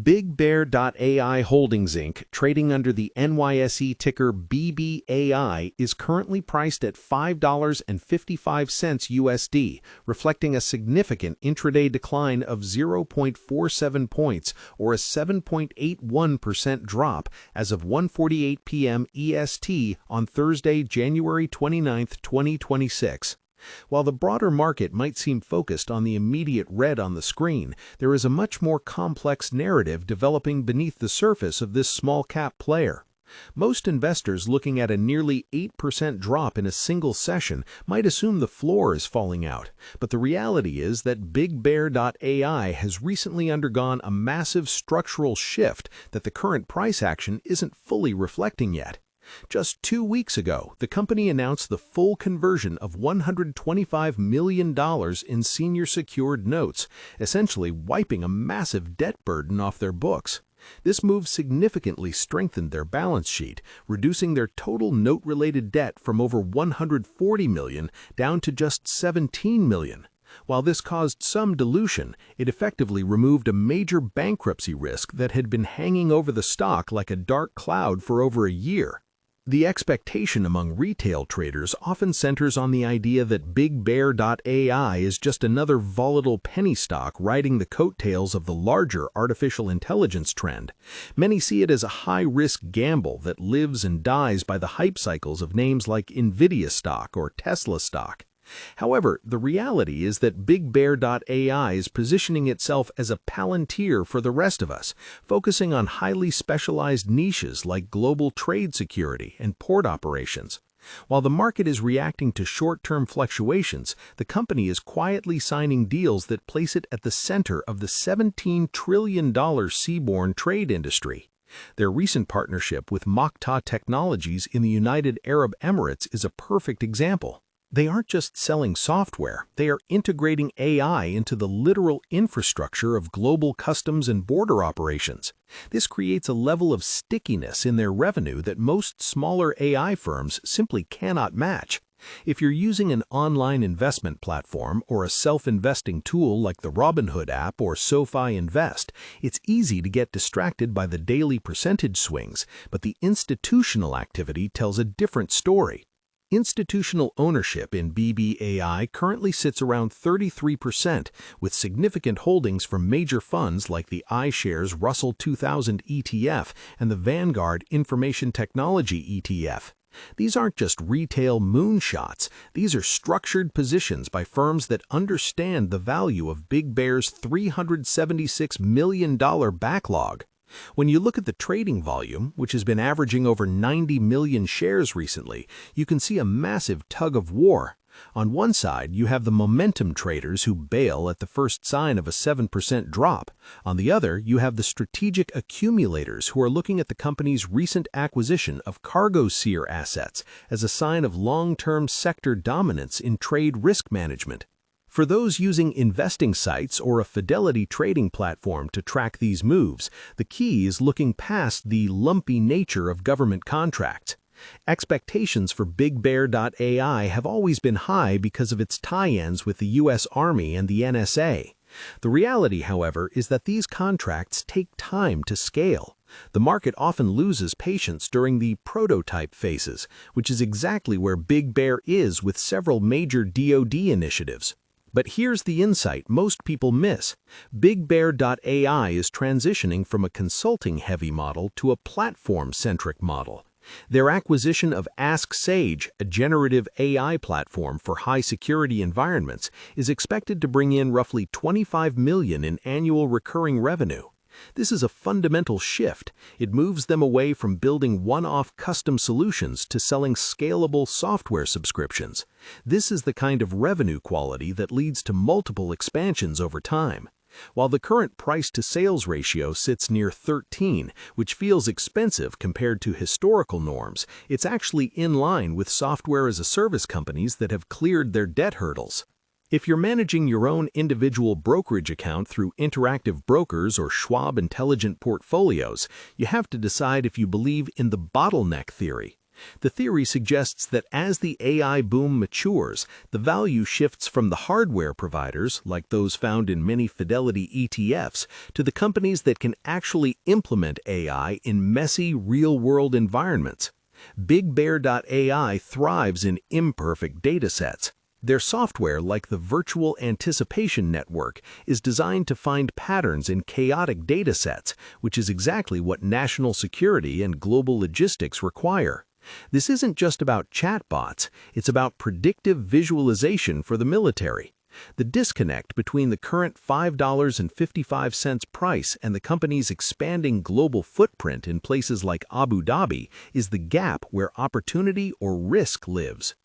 BigBear.ai Holdings Inc., trading under the NYSE ticker BBAI, is currently priced at $5.55 USD, reflecting a significant intraday decline of 0.47 points or a 7.81% drop as of 1:48 p.m. EST on Thursday, January 29, 2026. While the broader market might seem focused on the immediate red on the screen, there is a much more complex narrative developing beneath the surface of this small-cap player. Most investors looking at a nearly 8% drop in a single session might assume the floor is falling out, but the reality is that BigBear.ai has recently undergone a massive structural shift that the current price action isn't fully reflecting yet. Just 2 weeks ago, the company announced the full conversion of $125 million in senior secured notes, essentially wiping a massive debt burden off their books. This move significantly strengthened their balance sheet, reducing their total note-related debt from over $140 million down to just $17 million. While this caused some dilution, it effectively removed a major bankruptcy risk that had been hanging over the stock like a dark cloud for over a year. The expectation among retail traders often centers on the idea that BigBear.ai is just another volatile penny stock riding the coattails of the larger artificial intelligence trend. Many see it as a high-risk gamble that lives and dies by the hype cycles of names like Nvidia stock or Tesla stock. However, the reality is that BigBear.ai is positioning itself as a palantir for the rest of us, focusing on highly specialized niches like global trade security and port operations. While the market is reacting to short-term fluctuations, the company is quietly signing deals that place it at the center of the $17 trillion seaborne trade industry. Their recent partnership with Makta Technologies in the United Arab Emirates is a perfect example. They aren't just selling software, they are integrating AI into the literal infrastructure of global customs and border operations. This creates a level of stickiness in their revenue that most smaller AI firms simply cannot match. If you're using an online investment platform or a self-investing tool like the Robinhood app or SoFi Invest, it's easy to get distracted by the daily percentage swings, but the institutional activity tells a different story. Institutional ownership in BBAI currently sits around 33%, with significant holdings from major funds like the iShares Russell 2000 ETF and the Vanguard Information Technology ETF. These aren't just retail moonshots, these are structured positions by firms that understand the value of BigBear's $376 million backlog. When you look at the trading volume, which has been averaging over 90 million shares recently, you can see a massive tug of war. On one side, you have the momentum traders who bail at the first sign of a 7% drop. On the other, you have the strategic accumulators who are looking at the company's recent acquisition of cargo seer assets as a sign of long-term sector dominance in trade risk management. For those using investing sites or a Fidelity trading platform to track these moves, the key is looking past the lumpy nature of government contracts. Expectations for BigBear.ai have always been high because of its tie-ins with the U.S. Army and the NSA. The reality, however, is that these contracts take time to scale. The market often loses patience during the prototype phases, which is exactly where BigBear is with several major DoD initiatives. But here's the insight most people miss. BigBear.ai is transitioning from a consulting-heavy model to a platform-centric model. Their acquisition of Ask Sage, a generative AI platform for high-security environments, is expected to bring in roughly $25 million in annual recurring revenue. This is a fundamental shift. It moves them away from building one-off custom solutions to selling scalable software subscriptions. This is the kind of revenue quality that leads to multiple expansions over time. While the current price-to-sales ratio sits near 13, which feels expensive compared to historical norms, it's actually in line with software-as-a-service companies that have cleared their debt hurdles. If you're managing your own individual brokerage account through Interactive Brokers or Schwab Intelligent Portfolios, you have to decide if you believe in the bottleneck theory. The theory suggests that as the AI boom matures, the value shifts from the hardware providers, like those found in many Fidelity ETFs, to the companies that can actually implement AI in messy, real-world environments. BigBear.ai thrives in imperfect datasets. Their software, like the Virtual Anticipation Network, is designed to find patterns in chaotic datasets, which is exactly what national security and global logistics require. This isn't just about chatbots, it's about predictive visualization for the military. The disconnect between the current $5.55 price and the company's expanding global footprint in places like Abu Dhabi is the gap where opportunity or risk lives.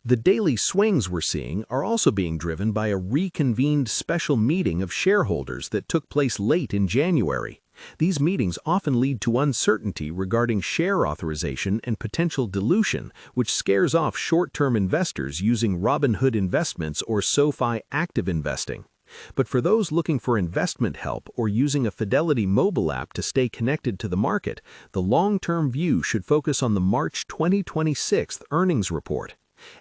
The daily swings we're seeing are also being driven by a reconvened special meeting of shareholders that took place late in January. These meetings often lead to uncertainty regarding share authorization and potential dilution, which scares off short-term investors using Robinhood Investments or SoFi Active Investing. But for those looking for investment help or using a Fidelity mobile app to stay connected to the market, the long-term view should focus on the March 2026 earnings report.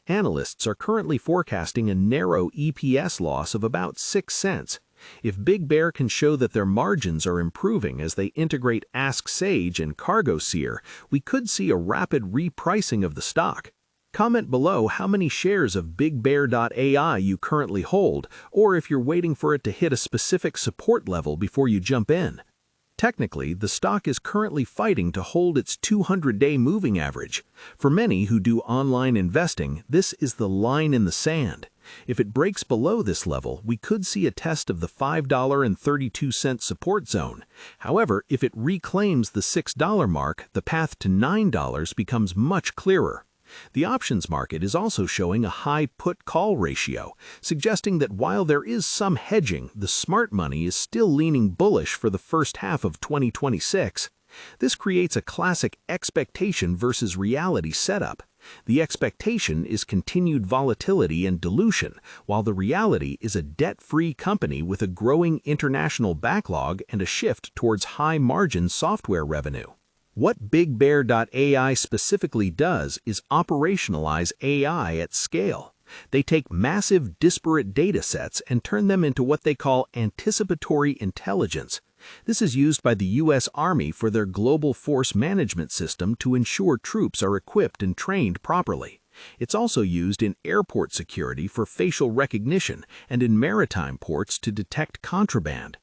Analysts are currently forecasting a narrow EPS loss of about 6 cents. If Big Bear can show that their margins are improving as they integrate Ask Sage and CargoSeer, we could see a rapid repricing of the stock. Comment below how many shares of BigBear.ai you currently hold, or if you're waiting for it to hit a specific support level before you jump in. Technically, the stock is currently fighting to hold its 200-day moving average. For many who do online investing, this is the line in the sand. If it breaks below this level, we could see a test of the $5.32 support zone. However, if it reclaims the $6 mark, the path to $9 becomes much clearer. The options market is also showing a high put-call ratio, suggesting that while there is some hedging, the smart money is still leaning bullish for the first half of 2026. This creates a classic expectation versus reality setup. The expectation is continued volatility and dilution, while the reality is a debt-free company with a growing international backlog and a shift towards high-margin software revenue. What BigBear.ai specifically does is operationalize AI at scale. They take massive, disparate data sets and turn them into what they call anticipatory intelligence. This is used by the U.S. Army for their global force management system to ensure troops are equipped and trained properly. It's also used in airport security for facial recognition and in maritime ports to detect contraband.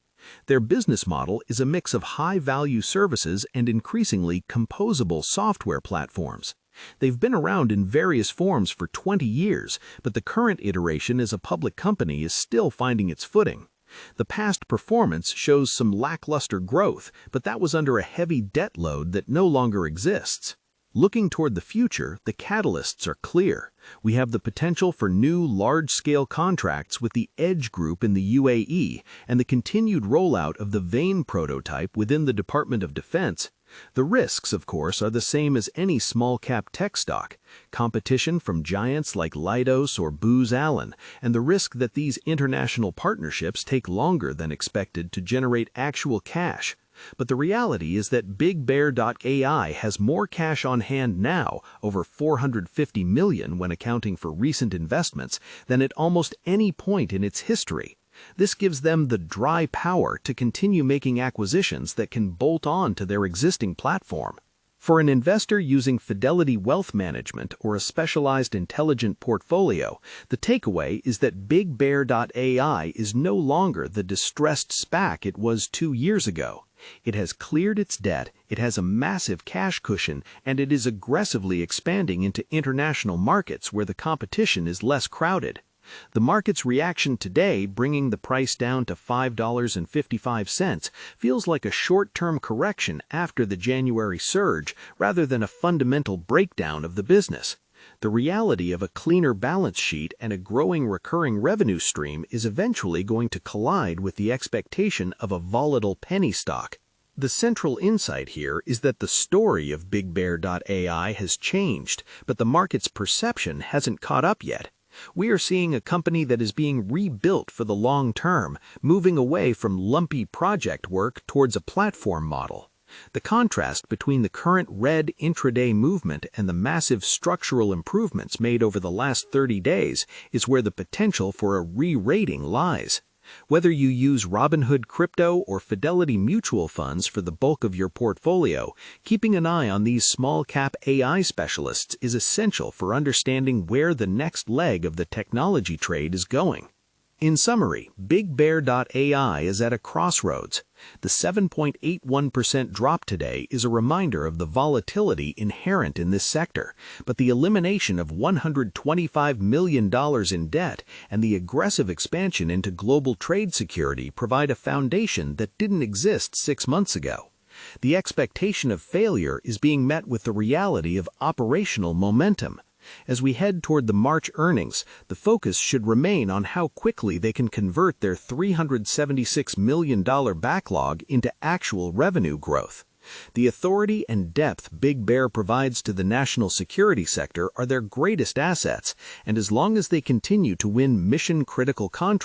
Their business model is a mix of high-value services and increasingly composable software platforms. They've been around in various forms for 20 years, but the current iteration as a public company is still finding its footing. The past performance shows some lackluster growth, but that was under a heavy debt load that no longer exists. Looking toward the future, the catalysts are clear. We have the potential for new large-scale contracts with the Edge Group in the UAE and the continued rollout of the Vane prototype within the Department of Defense. The risks, of course, are the same as any small-cap tech stock: competition from giants like Leidos or Booz Allen, and the risk that these international partnerships take longer than expected to generate actual cash. But the reality is that BigBear.ai has more cash on hand now, over $450 million when accounting for recent investments, than at almost any point in its history. This gives them the dry power to continue making acquisitions that can bolt on to their existing platform. For an investor using Fidelity Wealth Management or a specialized intelligent portfolio, the takeaway is that BigBear.ai is no longer the distressed SPAC it was 2 years ago. It has cleared its debt, it has a massive cash cushion, and it is aggressively expanding into international markets where the competition is less crowded. The market's reaction today, bringing the price down to $5.55, feels like a short-term correction after the January surge rather than a fundamental breakdown of the business. The reality of a cleaner balance sheet and a growing recurring revenue stream is eventually going to collide with the expectation of a volatile penny stock. The central insight here is that the story of BigBear.ai has changed, but the market's perception hasn't caught up yet. We are seeing a company that is being rebuilt for the long term, moving away from lumpy project work towards a platform model. The contrast between the current red intraday movement and the massive structural improvements made over the last 30 days is where the potential for a re-rating lies. Whether you use Robinhood Crypto or Fidelity Mutual Funds for the bulk of your portfolio, keeping an eye on these small-cap AI specialists is essential for understanding where the next leg of the technology trade is going. In summary, BigBear.ai is at a crossroads. The 7.81% drop today is a reminder of the volatility inherent in this sector, but the elimination of $125 million in debt and the aggressive expansion into global trade security provide a foundation that didn't exist 6 months ago. The expectation of failure is being met with the reality of operational momentum. As we head toward the March earnings, the focus should remain on how quickly they can convert their $376 million backlog into actual revenue growth. The authority and depth Big Bear provides to the national security sector are their greatest assets, and as long as they continue to win mission-critical contracts,